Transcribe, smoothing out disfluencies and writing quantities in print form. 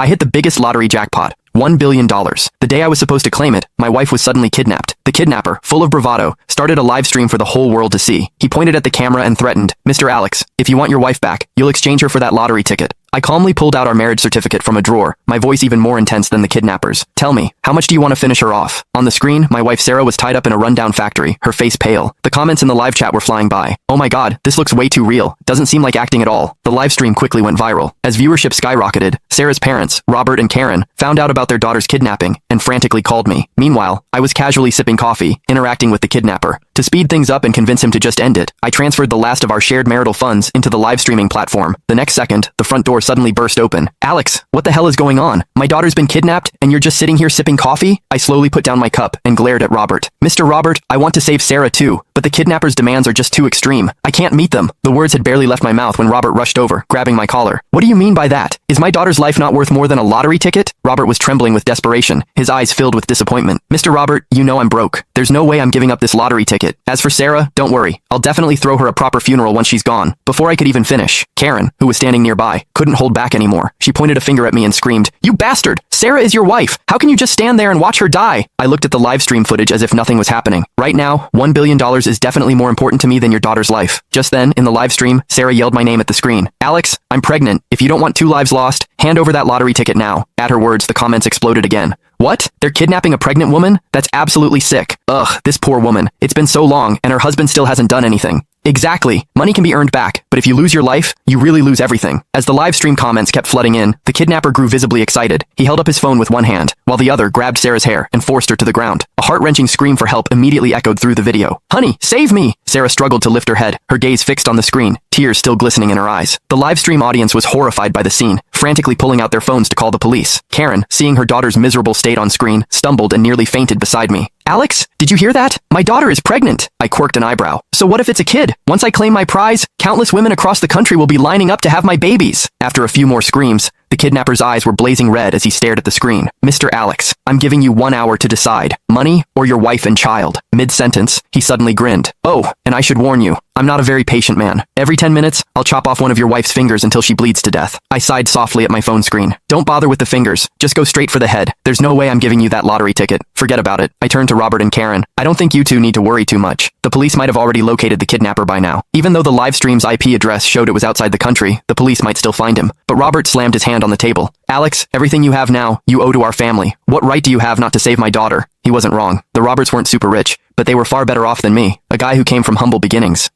I hit the biggest lottery jackpot. $1 billion. The day I was supposed to claim it, my wife was suddenly kidnapped. The kidnapper, full of bravado, started a live stream for the whole world to see. He pointed at the camera and threatened, "Mr. Alex, if you want your wife back, you'll exchange her for that lottery ticket." I calmly pulled out our marriage certificate from a drawer, my voice even more intense than the kidnappers. "Tell me, how much do you want to finish her off?" On the screen, my wife Sarah was tied up in a rundown factory, her face pale. The comments in the live chat were flying by. "Oh my god, this looks way too real. Doesn't seem like acting at all." The live stream quickly went viral. As viewership skyrocketed, Sarah's parents, Robert and Karen, found out about their daughter's kidnapping and frantically called me. Meanwhile, I was casually sipping coffee, interacting with the kidnapper. To speed things up and convince him to just end it, I transferred the last of our shared marital funds into the live streaming platform. The next second, the front door suddenly burst open. "Alex, what the hell is going on? My daughter's been kidnapped, and you're just sitting here sipping coffee?" I slowly put down my cup and glared at Robert. "Mr. Robert, I want to save Sarah too, but the kidnapper's demands are just too extreme. I can't meet them." The words had barely left my mouth when Robert rushed over, grabbing my collar. "What do you mean by that? Is my daughter's life not worth more than a lottery ticket?" Robert was trembling with desperation, his eyes filled with disappointment. "Mr. Robert, you know I'm broke. There's no way I'm giving up this lottery ticket. As for Sarah, don't worry. I'll definitely throw her a proper funeral once she's gone." Before I could even finish, Karen, who was standing nearby, couldn't hold back anymore. She pointed a finger at me and screamed, "You bastard! Sarah is your wife! How can you just stand there and watch her die?" I looked at the live stream footage as if nothing was happening. Right now, $1 billion is definitely more important to me than your daughter's life. Just then, in the live stream, Sarah yelled my name at the screen. "Alex, I'm pregnant. If you don't want 2 lives lost, hand over that lottery ticket now." At her words, the comments exploded again. "What? They're kidnapping a pregnant woman? That's absolutely sick. Ugh, this poor woman. It's been so long, and her husband still hasn't done anything." Exactly. Money can be earned back, but if you lose your life, you really lose everything. As the live stream comments kept flooding in, the kidnapper grew visibly excited. He held up his phone with one hand, while the other grabbed Sarah's hair and forced her to the ground. A heart-wrenching scream for help immediately echoed through the video. "Honey, save me!" Sarah struggled to lift her head, her gaze fixed on the screen, tears still glistening in her eyes. The live stream audience was horrified by the scene, frantically pulling out their phones to call the police. Karen, seeing her daughter's miserable state on screen, stumbled and nearly fainted beside me. "Alex, did you hear that? My daughter is pregnant." I quirked an eyebrow. "So what if it's a kid? Once I claim my prize, countless women across the country will be lining up to have my babies." After a few more screams, the kidnapper's eyes were blazing red as he stared at the screen. "Mr. Alex, I'm giving you 1 hour to decide. Money or your wife and child." Mid-sentence, he suddenly grinned. "Oh, and I should warn you, I'm not a very patient man. Every 10 minutes, I'll chop off one of your wife's fingers until she bleeds to death." I sighed softly at my phone screen. "Don't bother with the fingers. Just go straight for the head. There's no way I'm giving you that lottery ticket. Forget about it." I turned to Robert and Karen. "I don't think you two need to worry too much. The police might have already located the kidnapper by now. Even though the live stream's IP address showed it was outside the country, the police might still find him." But Robert slammed his hand on the table. "Alex, everything you have now, you owe to our family. What right do you have not to save my daughter?" He wasn't wrong. The Roberts weren't super rich, but they were far better off than me, a guy who came from humble beginnings.